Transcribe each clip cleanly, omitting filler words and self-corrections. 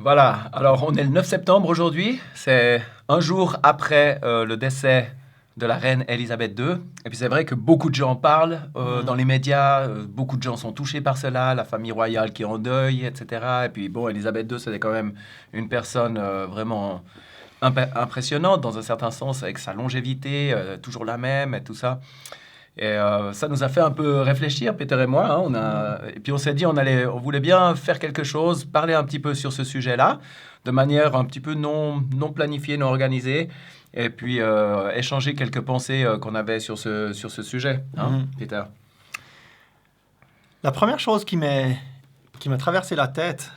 Voilà, alors on est le 9 septembre aujourd'hui, c'est un jour après le décès de la reine Elisabeth II. Et puis c'est vrai que beaucoup de gens en parlent dans les médias, beaucoup de gens sont touchés par cela, la famille royale qui est en deuil, etc. Et puis bon, Elisabeth II, c'était quand même une personne vraiment impressionnante dans un certain sens, avec sa longévité, toujours la même et tout ça. Et ça nous a fait un peu réfléchir, Peter et moi. Et puis on s'est dit, on voulait bien faire quelque chose, parler un petit peu sur ce sujet-là, de manière un petit peu non planifiée, non organisée, et puis échanger quelques pensées qu'on avait sur ce sujet, Peter. La première chose qui m'a traversé la tête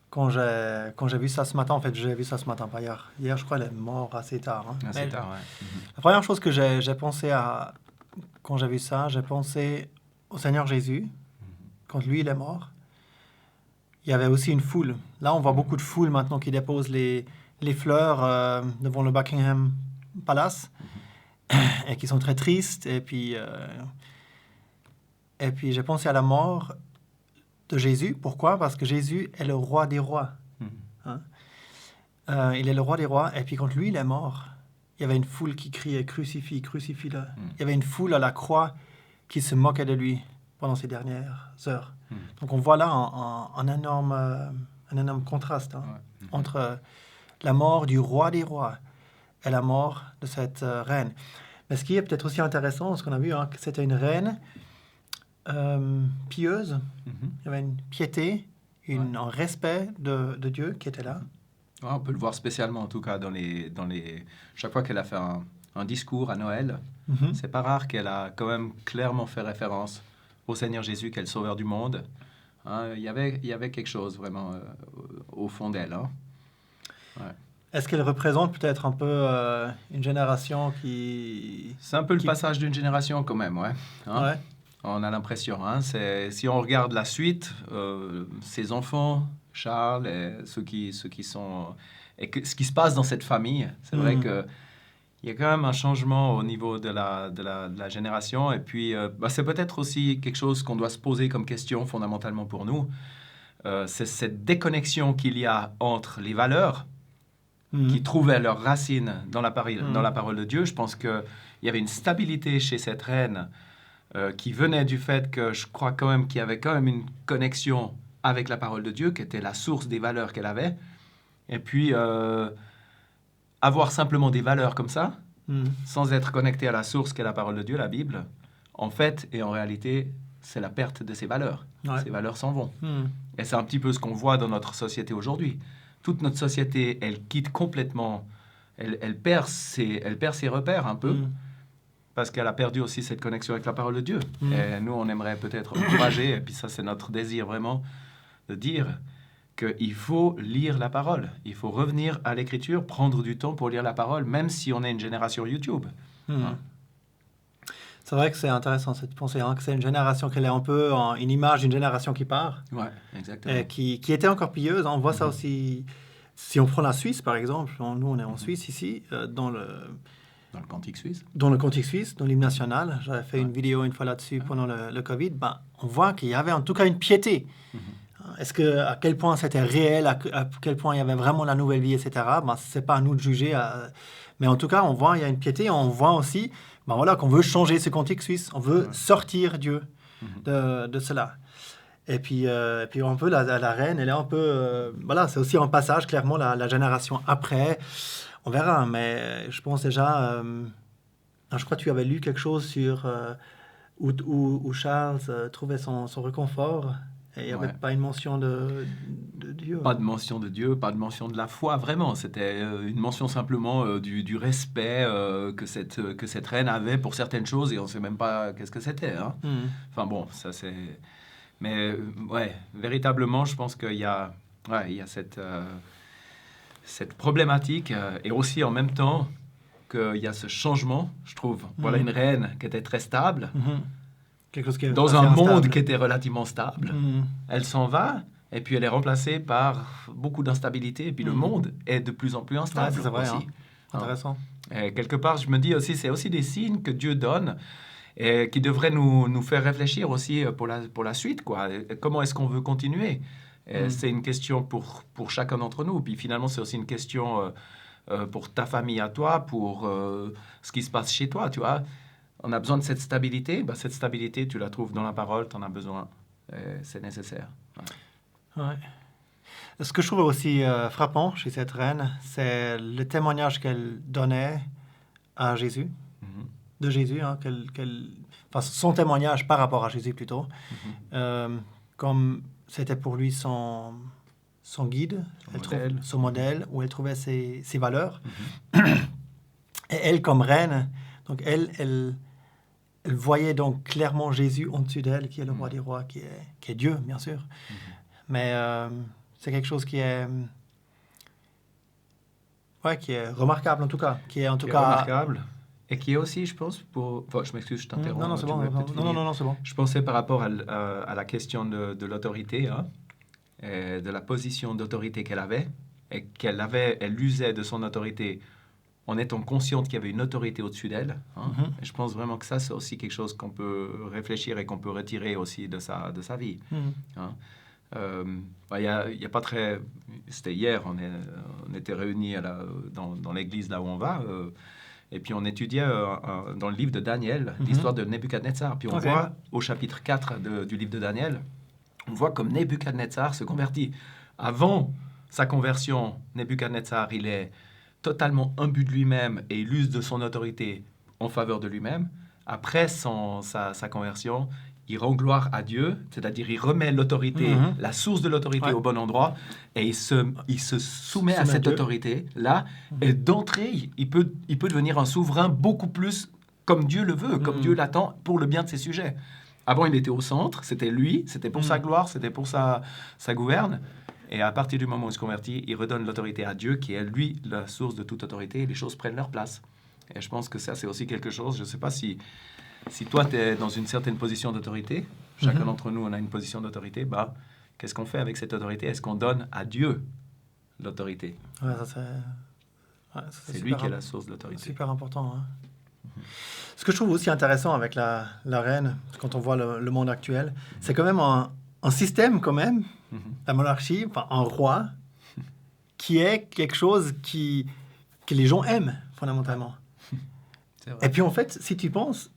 quand j'ai vu ça ce matin, en fait, j'ai vu ça ce matin, pas hier. Hier, je crois, elle est morte assez tard. Assez tard, ouais. La première chose que j'ai pensé à, quand j'ai vu ça, j'ai pensé au Seigneur Jésus. Quand lui, il est mort, il y avait aussi une foule. Là, on voit beaucoup de foules maintenant qui déposent les fleurs devant le Buckingham Palace et qui sont très tristes. Et puis j'ai pensé à la mort de Jésus. Pourquoi? Parce que Jésus est le roi des rois. Il est le roi des rois. Et puis quand lui, il est mort, il y avait une foule qui criait « Crucifie, crucifie-le ». Il y avait une foule à la croix qui se moquait de lui pendant ces dernières heures. Donc on voit là un énorme contraste entre la mort du roi des rois et la mort de cette reine. Mais ce qui est peut-être aussi intéressant, ce qu'on a vu, que c'était une reine pieuse. Il y avait une piété, un respect de Dieu qui était là. Ouais, on peut le voir spécialement, en tout cas, chaque fois qu'elle a fait un discours à Noël, c'est pas rare qu'elle a quand même clairement fait référence au Seigneur Jésus, qui est le sauveur du monde. Il y avait quelque chose vraiment au fond d'elle. Ouais. Est-ce qu'elle représente peut-être un peu une génération qui... C'est un peu le passage d'une génération quand même, ouais. Ouais. On a l'impression. Si on regarde la suite, ses enfants, Charles, et ceux qui sont... Et ce qui se passe dans cette famille, c'est vrai que il y a quand même un changement au niveau de la génération. Et puis, c'est peut-être aussi quelque chose qu'on doit se poser comme question fondamentalement pour nous. C'est cette déconnexion qu'il y a entre les valeurs qui trouvaient leurs racines dans la parole de Dieu. Je pense qu'il y avait une stabilité chez cette reine qui venait du fait que je crois quand même qu'il y avait quand même une connexion avec la parole de Dieu, qui était la source des valeurs qu'elle avait. Et puis... avoir simplement des valeurs comme ça, sans être connecté à la source qu'est la parole de Dieu, la Bible, en fait et en réalité, c'est la perte de ces valeurs. Ouais. Ces valeurs s'en vont. Et c'est un petit peu ce qu'on voit dans notre société aujourd'hui. Toute notre société, elle quitte complètement, elle perd ses repères un peu, parce qu'elle a perdu aussi cette connexion avec la parole de Dieu. Et nous, on aimerait peut-être encourager, et puis ça, c'est notre désir vraiment, de dire... qu'il faut lire la parole. Il faut revenir à l'écriture, prendre du temps pour lire la parole, même si on est une génération YouTube. C'est vrai que c'est intéressant cette pensée, que c'est une génération qu'elle est un peu une image d'une génération qui part. Ouais, exactement. Et qui était encore pieuse. On voit ça aussi. Si on prend la Suisse, par exemple, nous on est en Suisse ici, dans le Cantique suisse. Dans le Cantique suisse, dans l'hymne national. J'avais fait une vidéo une fois là-dessus pendant le Covid. On voit qu'il y avait en tout cas une piété. À quel point c'était réel, à quel point il y avait vraiment la nouvelle vie, etc. C'est pas à nous de juger. Mais en tout cas, on voit il y a une piété. On voit aussi qu'on veut changer ce cantique suisse. On veut sortir Dieu de cela. Et puis un peu la reine, elle est un peu... c'est aussi un passage, clairement, la génération après. On verra, mais je pense déjà... je crois que tu avais lu quelque chose sur où Charles trouvait son réconfort. Et il n'y avait pas une mention de Dieu. Pas de mention de Dieu, pas de mention de la foi, vraiment. C'était une mention simplement du respect que cette reine avait pour certaines choses, et on ne sait même pas qu'est-ce que c'était. Enfin bon, ça c'est... Mais véritablement, je pense qu'il y a cette problématique, et aussi en même temps qu'il y a ce changement, je trouve. Voilà une reine qui était très stable, dans un monde qui était relativement stable. Elle s'en va, et puis elle est remplacée par beaucoup d'instabilité, et puis le monde est de plus en plus instable. C'est vrai, aussi. Intéressant. Et quelque part, je me dis aussi, c'est aussi des signes que Dieu donne, et qui devraient nous faire réfléchir aussi pour la suite, quoi. Comment est-ce qu'on veut continuer? Et c'est une question pour chacun d'entre nous. Puis finalement, c'est aussi une question pour ta famille à toi, pour ce qui se passe chez toi, tu vois. On a besoin de cette stabilité. Ben, cette stabilité, tu la trouves dans la parole, tu en as besoin. C'est nécessaire. Ouais. Ce que je trouve aussi frappant chez cette reine, c'est le témoignage qu'elle donnait à Jésus, de Jésus, hein, enfin, son témoignage par rapport à Jésus plutôt, comme c'était pour lui son guide, son modèle, où elle trouvait ses valeurs. Et elle, comme reine, donc elle voyait donc clairement Jésus au-dessus d'elle, qui est le roi des rois, qui est Dieu, bien sûr. Mais c'est quelque chose qui est remarquable, en tout cas. Qui est remarquable. Et qui est aussi, je pense, Enfin, je m'excuse, je t'interromps. Non, c'est bon. Non, c'est bon. Je pensais par rapport à la question de l'autorité, hein, et de la position d'autorité qu'elle avait, et elle usait de son autorité en étant consciente qu'il y avait une autorité au-dessus d'elle. Hein. Et je pense vraiment que ça, c'est aussi quelque chose qu'on peut réfléchir et qu'on peut retirer aussi de sa vie. Hein. Il y a pas très... C'était hier, on était réunis dans l'église là où on va, et puis on étudiait dans le livre de Daniel, l'histoire de Nebuchadnezzar. Puis on voit au chapitre 4 du livre de Daniel, on voit comme Nebuchadnezzar se convertit. Avant sa conversion, Nebuchadnezzar, il est totalement imbu de lui-même et il use de son autorité en faveur de lui-même. Après sa conversion, il rend gloire à Dieu, c'est-à-dire il remet l'autorité, la source de l'autorité au bon endroit, et il se soumet à cette autorité-là, et d'entrée, il peut devenir un souverain beaucoup plus comme Dieu le veut, comme Dieu l'attend pour le bien de ses sujets. Avant, il était au centre, c'était lui, c'était pour sa gloire, c'était pour sa gouverne, et à partir du moment où il se convertit, il redonne l'autorité à Dieu, qui est lui la source de toute autorité, et les choses prennent leur place. Et je pense que ça, c'est aussi quelque chose, je ne sais pas si toi, tu es dans une certaine position d'autorité, chacun d'entre nous, on a une position d'autorité, bah, qu'est-ce qu'on fait avec cette autorité? Est-ce qu'on donne à Dieu l'autorité? Ouais, c'est lui qui est la source de l'autorité. C'est super important. Hein. Ce que je trouve aussi intéressant avec la reine, quand on voit le monde actuel, c'est quand même un système, quand même, la monarchie, enfin, un roi, qui est quelque chose que les gens aiment, fondamentalement. C'est vrai. Et puis, en fait, si tu penses...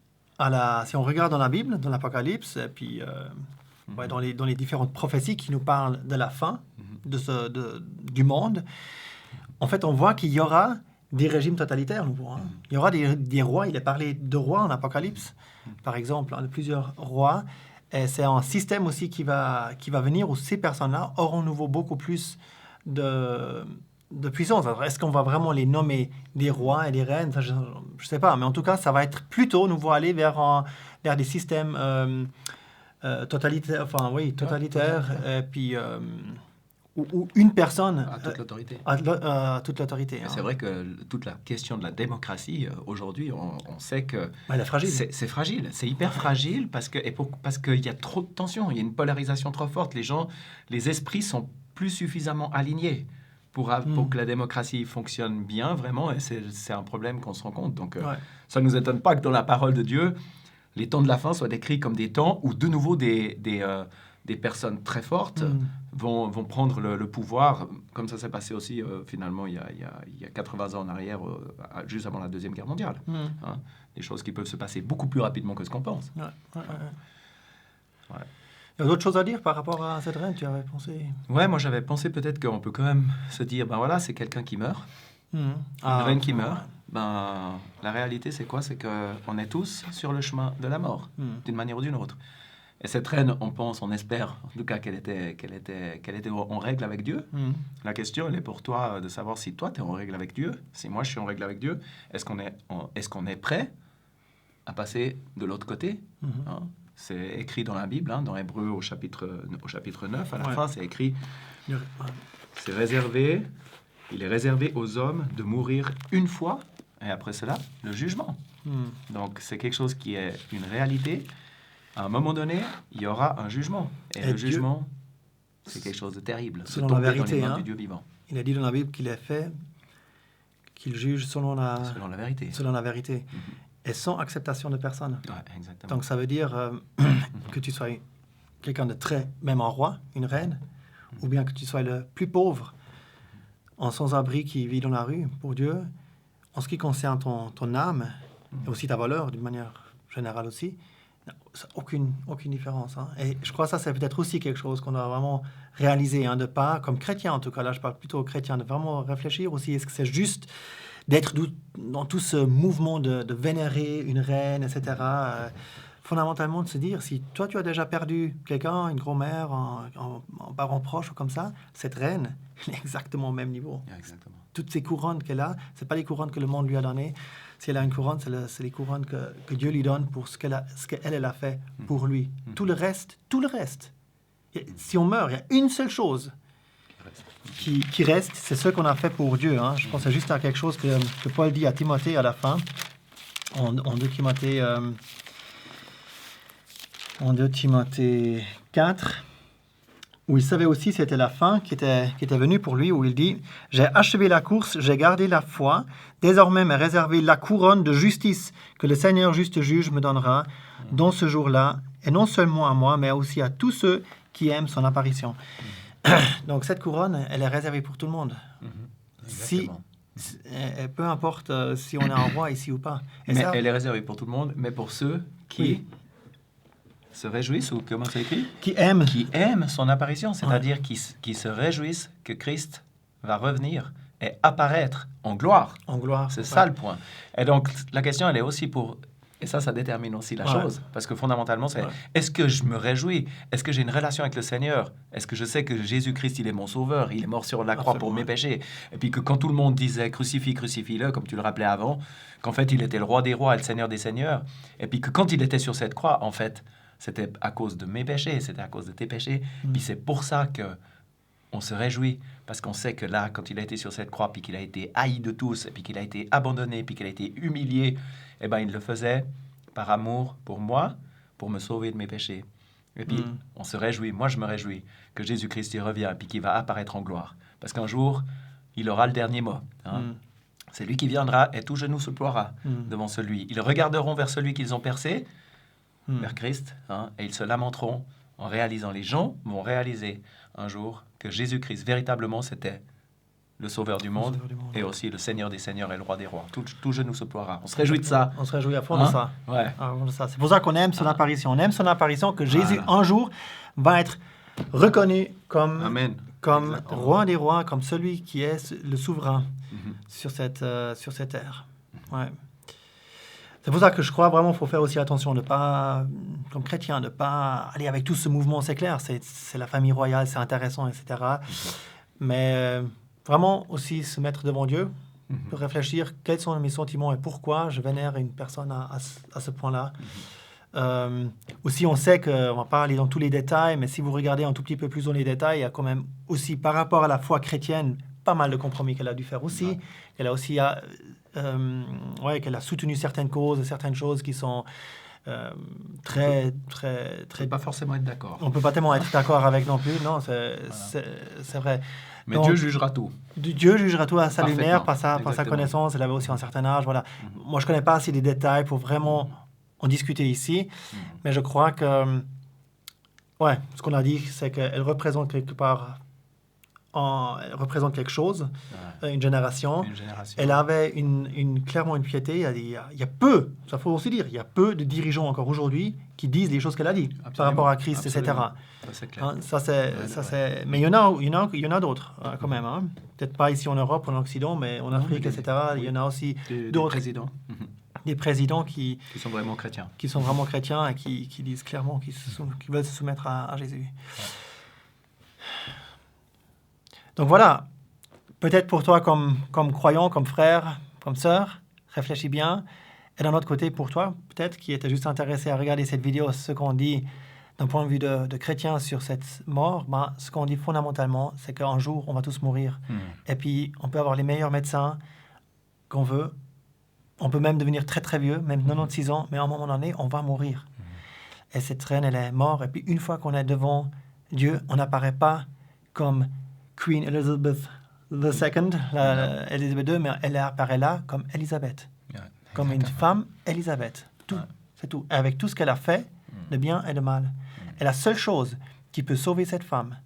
si on regarde dans la Bible, dans l'Apocalypse, et puis dans les différentes prophéties qui nous parlent de la fin du monde, en fait, on voit qu'il y aura des régimes totalitaires nouveaux. Hein. Il y aura des rois. Il est parlé de rois en Apocalypse, par exemple, de plusieurs rois. Et c'est un système aussi qui va venir où ces personnes-là auront nouveau beaucoup plus de puissance. Alors, est-ce qu'on va vraiment les nommer des rois et des reines? Ça, je ne sais pas. Mais en tout cas, ça va être plutôt, nous voir aller vers des systèmes totalitaires. Enfin, oui, totalitaires. Et puis, où une personne... a toute l'autorité. Toute l'autorité. Hein. C'est vrai que toute la question de la démocratie, aujourd'hui, on sait que... elle est fragile. C'est fragile. C'est hyper fragile parce qu'il y a trop de tension. Il y a une polarisation trop forte. Les esprits sont plus suffisamment alignés pour que la démocratie fonctionne bien, vraiment, et c'est un problème qu'on se rend compte. Donc, ça ne nous étonne pas que dans la parole de Dieu, les temps de la fin soient décrits comme des temps où, de nouveau, des personnes très fortes vont prendre le pouvoir, comme ça s'est passé aussi, finalement, il y a 80 ans en arrière, juste avant la Deuxième Guerre mondiale. Hein, des choses qui peuvent se passer beaucoup plus rapidement que ce qu'on pense. Il y a d'autres choses à dire par rapport à cette reine, tu avais pensé? Ouais, moi j'avais pensé peut-être qu'on peut quand même se dire, ben voilà, c'est quelqu'un qui meurt, une reine qui meurt. Ben, la réalité c'est quoi? C'est qu'on est tous sur le chemin de la mort, d'une manière ou d'une autre. Et cette reine, on espère, en tout cas qu'elle était en règle avec Dieu. La question, elle est pour toi de savoir si toi, tu es en règle avec Dieu, si moi je suis en règle avec Dieu. Est-ce qu'on est prêt à passer de l'autre côté? Hein? C'est écrit dans la Bible, hein, dans Hébreux au chapitre 9, à la fin, c'est écrit, il est réservé aux hommes de mourir une fois, et après cela, le jugement. Donc, c'est quelque chose qui est une réalité. À un moment donné, il y aura un jugement. Et le jugement, c'est quelque chose de terrible. Selon la vérité, dans les mains du Dieu vivant. Il a dit dans la Bible qu'il juge selon la vérité. Selon la vérité. Et sans acceptation de personne. Ouais, donc ça veut dire que tu sois quelqu'un de très, même un roi, une reine, ou bien que tu sois le plus pauvre, en sans-abri qui vit dans la rue, pour Dieu, en ce qui concerne ton âme, et aussi ta valeur, d'une manière générale aussi, aucune différence. Hein. Et je crois que ça, c'est peut-être aussi quelque chose qu'on doit vraiment réaliser, hein, de pas, comme chrétien en tout cas, là je parle plutôt aux chrétiens, de vraiment réfléchir aussi, est-ce que c'est juste d'être dans tout ce mouvement de vénérer une reine, etc. Fondamentalement, de se dire, si toi tu as déjà perdu quelqu'un, une grand-mère, un parent proche ou comme ça, cette reine, elle est exactement au même niveau. Exactement. Toutes ces couronnes qu'elle a, ce n'est pas les couronnes que le monde lui a données. Si elle a une couronne, c'est les couronnes que Dieu lui donne pour ce qu'elle a fait pour lui. Tout le reste. Si on meurt, il y a une seule chose qui reste, c'est ce qu'on a fait pour Dieu. Hein. Je pense juste à quelque chose que Paul dit à Timothée à la fin, en 2 Timothée, en 2 Timothée 4, où il savait aussi c'était la fin qui était venue pour lui, où il dit « J'ai achevé la course, j'ai gardé la foi, désormais m'est réservée la couronne de justice que le Seigneur juste juge me donnera dans ce jour-là, et non seulement à moi, mais aussi à tous ceux qui aiment son apparition. » Donc cette couronne, elle est réservée pour tout le monde. Peu importe si on est un roi ici ou pas. Et mais ça, elle est réservée pour tout le monde, mais pour ceux qui se réjouissent, ou comment c'est écrit ? Qui aiment son apparition, c'est-à-dire qui se réjouissent que Christ va revenir et apparaître en gloire. En gloire. C'est ça le point. Et donc la question, elle est aussi pour... Et ça détermine aussi la chose. Parce que fondamentalement, c'est est-ce que je me réjouis? Est-ce que j'ai une relation avec le Seigneur? Est-ce que je sais que Jésus-Christ, il est mon sauveur? Il est mort sur la croix pour mes péchés. Et puis que quand tout le monde disait crucifie, crucifie-le, comme tu le rappelais avant, qu'en fait, il était le roi des rois et le Seigneur des seigneurs. Et puis que quand il était sur cette croix, en fait, c'était à cause de mes péchés, c'était à cause de tes péchés. Puis c'est pour ça que on se réjouit, parce qu'on sait que là, quand il a été sur cette croix, puis qu'il a été haï de tous, et puis qu'il a été abandonné, puis qu'il a été humilié, eh ben, il le faisait par amour pour moi, pour me sauver de mes péchés. Et puis, on se réjouit, moi je me réjouis, que Jésus-Christ y revient, puis qu'il va apparaître en gloire. Parce qu'un jour, il aura le dernier mot. Hein. C'est lui qui viendra, et tout genou se ploiera devant celui. Ils regarderont vers celui qu'ils ont percé, vers Christ, hein, et ils se lamenteront en réalisant. Les gens vont réaliser un jour que Jésus-Christ, véritablement, c'était le Sauveur du monde, et aussi le Seigneur des Seigneurs et le Roi des Rois. Tout genou se ploiera. On se réjouit de ça. On se réjouit à fond de ça. Ouais. C'est pour ça qu'on aime son apparition. On aime son apparition, que Jésus, un jour, va être reconnu comme Roi des Rois, comme celui qui est le souverain sur cette terre. Ouais. C'est pour ça que je crois vraiment qu'il faut faire aussi attention de pas, comme chrétien, de ne pas aller avec tout ce mouvement. C'est clair, c'est la famille royale, c'est intéressant, etc. Mais vraiment aussi se mettre devant Dieu, de réfléchir quels sont mes sentiments et pourquoi je vénère une personne à ce point-là. Aussi, on sait qu'on ne va pas aller dans tous les détails, mais si vous regardez un tout petit peu plus dans les détails, il y a quand même aussi, par rapport à la foi chrétienne, pas mal de compromis qu'elle a dû faire aussi. Elle a aussi qu'elle a soutenu certaines causes, certaines choses qui sont très... On peut pas forcément être d'accord. On ne peut pas tellement être d'accord avec non plus, non, c'est vrai. Mais donc, Dieu jugera tout. Dieu jugera tout à sa lumière, par sa connaissance. Elle avait aussi un certain âge, voilà. Moi, je ne connais pas assez les détails pour vraiment en discuter ici, mais je crois que... ce qu'on a dit, c'est qu'elle représente quelque part... Elle représente quelque chose, une génération. Elle avait clairement une piété. Il y a peu, ça faut aussi dire, il y a peu de dirigeants encore aujourd'hui qui disent les choses qu'elle a dit par rapport à Christ, etc. Ça, c'est clair. Hein, ça, c'est... Mais il y en a d'autres, quand même. Hein. Peut-être pas ici en Europe, en Occident, mais en Afrique, etc. Il y en a aussi d'autres. Des présidents qui sont vraiment chrétiens. Qui sont vraiment chrétiens et qui disent clairement qu'ils veulent se soumettre à Jésus. Donc voilà, peut-être pour toi comme croyant, comme frère, comme sœur, réfléchis bien. Et d'un autre côté, pour toi, peut-être qui était juste intéressé à regarder cette vidéo, ce qu'on dit d'un point de vue de chrétien sur cette mort, ce qu'on dit fondamentalement, c'est qu'un jour, on va tous mourir. Et puis, on peut avoir les meilleurs médecins qu'on veut. On peut même devenir très très vieux, même 96 ans, mais à un moment donné, on va mourir. Et cette reine, elle est morte. Et puis, une fois qu'on est devant Dieu, on n'apparaît pas comme... Queen Elizabeth II, Elizabeth II, mais elle apparaît là comme Élisabeth, comme une femme Élisabeth. C'est tout. Avec tout ce qu'elle a fait, de bien et de mal. Et la seule chose qui peut sauver cette femme,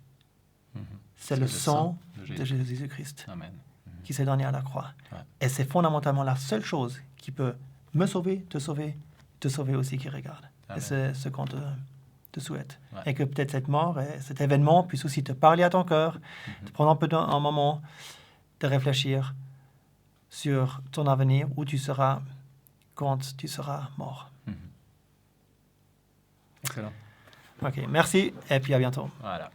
c'est le sang de de Jésus-Christ Amen. qui s'est donné à la croix. Ouais. Et c'est fondamentalement la seule chose qui peut me sauver, te sauver aussi qui regarde. Amen. Et c'est ce qu'on te souhaite. Ouais. Et que peut-être cette mort et cet événement puisse aussi te parler à ton cœur, te prendre un moment de réfléchir sur ton avenir, où tu seras quand tu seras mort. Excellent. OK, merci et puis à bientôt. Voilà.